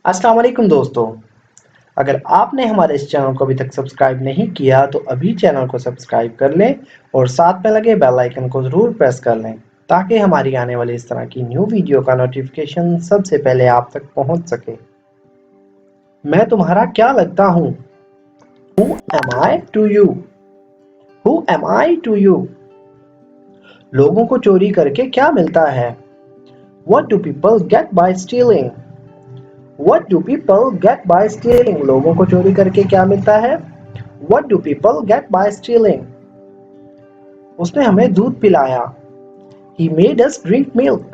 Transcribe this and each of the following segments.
अस्सलाम वालेकुम दोस्तों। अगर आपने हमारे इस चैनल को अभी तक सब्सक्राइब नहीं किया तो अभी चैनल को सब्सक्राइब कर लें और साथ में लगे बेल आइकन को ज़रूर प्रेस कर लें ताकि हमारी आने वाली इस तरह की न्यू वीडियो का नोटिफिकेशन सबसे पहले आप तक पहुंच सके। मैं तुम्हारा क्या लगता हूँ? Who am I to you? Who am I to you? लोगों को चोरी करके क्या मिलता है? What do people get by stealing? What do people get by stealing? लोगों को चोरी करके क्या मिलता है? What do people get by stealing? उसने हमें दूध पिलाया। He made us drink milk.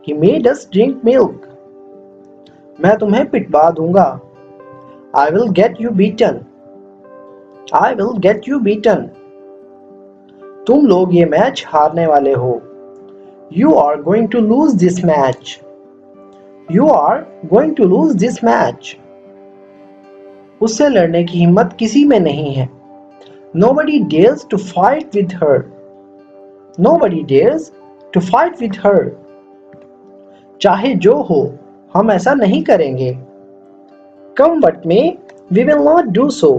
He made us drink milk. मैं तुम्हें पिटवा दूंगा। I will get you beaten. I will get you beaten. तुम लोग ये मैच हारने वाले हो। You are going to lose this match. You are going to lose this match. उससे लड़ने की हिम्मत किसी में नहीं है। Nobody dares to fight with her. Nobody dares to fight with her. चाहे जो हो, हम ऐसा नहीं करेंगे। Come what may, we will not do so.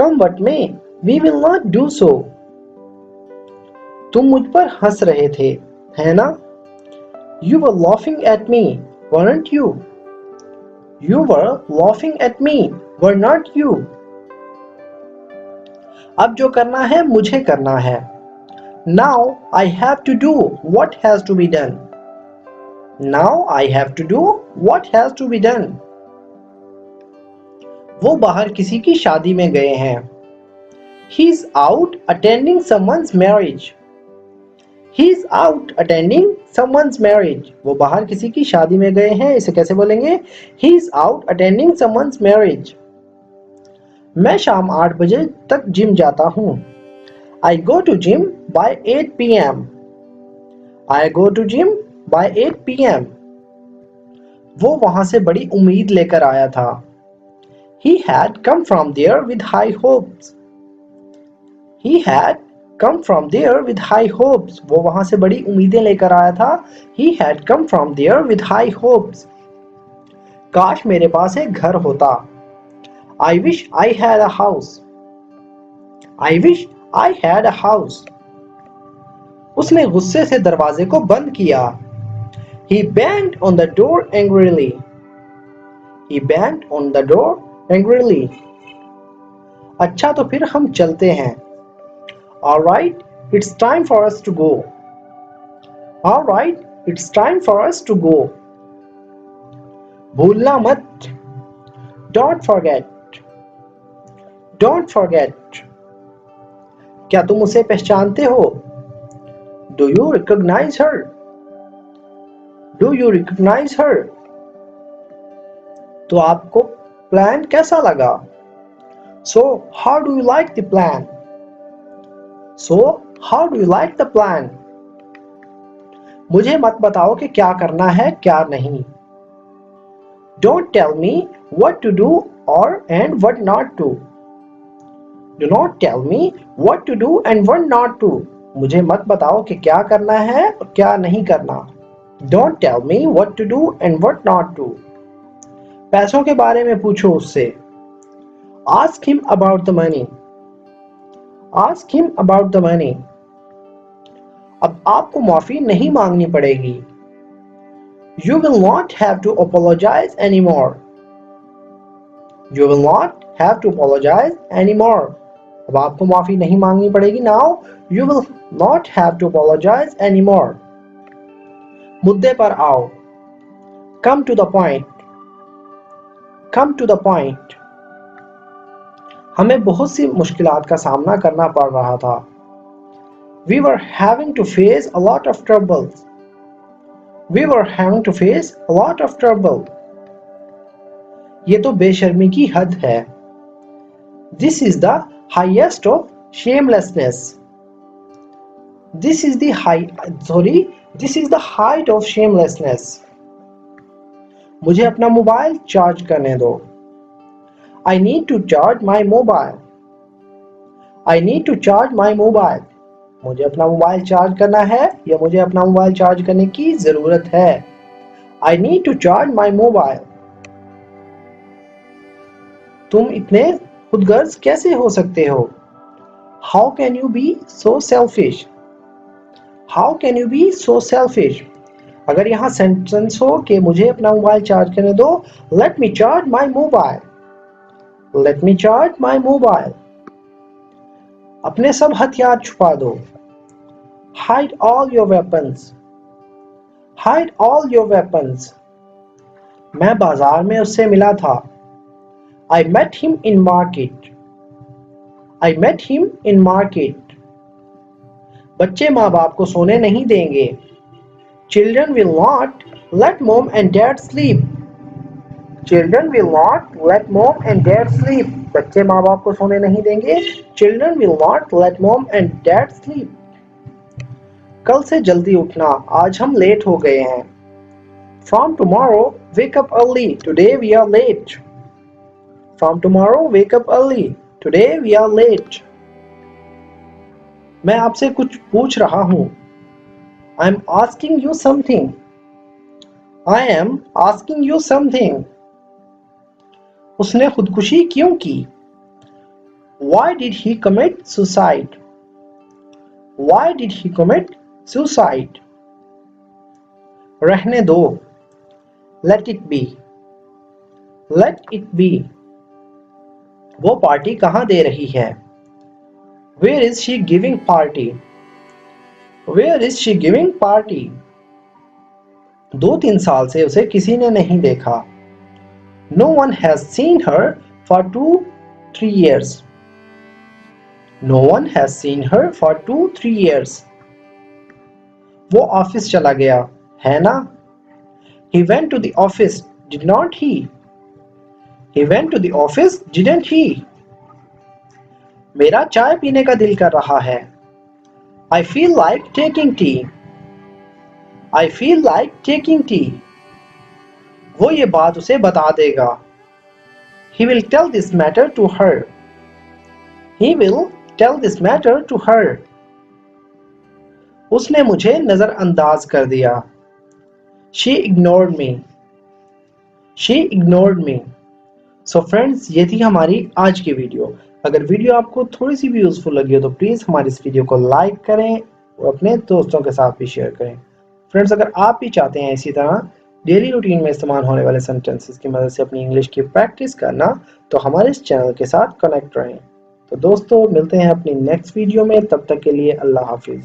Come what may, we will not do so. तुम मुझ पर हंस रहे थे, है ना? You were laughing at me, weren't you? You were laughing at me, were not you? अब जो करना है मुझे करना है। Now I have to do what has to be done. Now I have to do what has to be done. वो बाहर किसी की शादी में गए हैं। He's out attending someone's marriage. He's out attending someone's marriage. वो बाहर किसी की शादी में गए हैं, इसे कैसे बोलेंगे? He's out attending someone's marriage. मैं शाम 8 बजे तक जिम जाता हूँ। I go to gym by 8 p.m. I go to gym by 8 p.m. वो वहां से बड़ी उम्मीद लेकर आया था। He had come from there with high hopes. He had come from there with high hopes. वो वहां से बड़ी उम्मीदें लेकर आया था। He had come from there with high hopes. काश मेरे पास एक घर होता। I wish I had a house. I wish I had a house. उसने गुस्से से दरवाजे को बंद किया। He banged on the door angrily. He banged on the door angrily. अच्छा तो फिर हम चलते हैं। All right, it's time for us to go. All right, it's time for us to go. भूलना मत। Don't forget. Don't forget. क्या तुम उसे पहचानते हो? Do you recognize her? Do you recognize her? तो आपको प्लान कैसा लगा? So, how do you like the plan? So, how do you like the plan? मुझे मत बताओ कि क्या करना है क्या नहीं। Don't tell me what to do or and what not to. Do not tell me what to do and what not to. मुझे मत बताओ कि क्या करना है और क्या नहीं करना। Don't tell me what to do and what not to. पैसों के बारे में पूछो उससे। Ask him about the money. Ask him about the money. अब आपको माफी नहीं मांगनी पड़ेगी। You will not have to apologize anymore. You will not have to apologize anymore. अब आपको माफी नहीं मांगनी पड़ेगी। Now you will not have to apologize anymore. मुद्दे पर आओ। Come to the point. Come to the point. हमें बहुत सी मुश्किलात का सामना करना पड़ रहा था। We were having to face a lot of troubles. We were having to face a lot of trouble. ये तो बेशर्मी की हद है। This is the highest of shamelessness. This is the height of shamelessness. मुझे अपना मोबाइल चार्ज करने दो। I need to charge my mobile. I need to charge my mobile. मुझे अपना मोबाइल चार्ज करना है या मुझे अपना मोबाइल चार्ज करने की जरूरत है। I need to charge my mobile. तुम इतने खुदगर्ज कैसे हो सकते हो? How can you be so selfish? How can you be so selfish? अगर यहाँ सेंटेंस हो कि मुझे अपना मोबाइल चार्ज करने दो, let me charge my mobile. Let me charge my mobile. अपने सब हथियार छुपा दो. Hide all your weapons. Hide all your weapons. मैं बाजार में उससे मिला था. I met him in market. I met him in market. बच्चे माँ बाप को सोने नहीं देंगे. Children will not let mom and dad sleep. Children will not let mom and dad sleep. बच्चे माँ बाप को सोने नहीं देंगे. Children will not let mom and dad sleep. कल से जल्दी उठना, आज हम लेट हो गए हैं. From tomorrow, wake up early. Today we are late. From tomorrow, wake up early. Today we are late. मैं आपसे कुछ पूछ रहा हूँ. I am asking you something. I am asking you something. उसने खुदकुशी क्यों की? Why did he commit suicide? Why did he commit suicide? रहने दो. Let it be. Let it be. वो पार्टी कहाँ दे रही है? Where is she giving party? Where is she giving party? 2-3 साल से उसे किसी ने नहीं देखा. No one has seen her for 2-3 years. No one has seen her for 2-3 years. वो ऑफिस चला गया, है ना? He went to the office, did not he? He went to the office, didn't he? मेरा चाय पीने का दिल कर रहा है. I feel like taking tea. I feel like taking tea. वो ये बात उसे बता देगा. He will tell this matter to her. He will tell this matter to her. उसने मुझे नजरअंदाज कर दिया. She ignored me. She ignored me. So friends, ये थी हमारी आज की वीडियो. अगर वीडियो आपको थोड़ी सी भी यूजफुल लगी हो तो प्लीज़ हमारी इस वीडियो को लाइक करें और अपने दोस्तों के साथ भी शेयर करें. फ्रेंड्स, अगर आप भी चाहते हैं इसी तरह डेली रूटीन में इस्तेमाल होने वाले सेंटेंसेस की मदद से अपनी इंग्लिश की प्रैक्टिस करना, तो हमारे इस चैनल के साथ कनेक्ट रहें. तो दोस्तों, मिलते हैं अपनी नेक्स्ट वीडियो में. तब तक के लिए अल्लाह हाफिज़.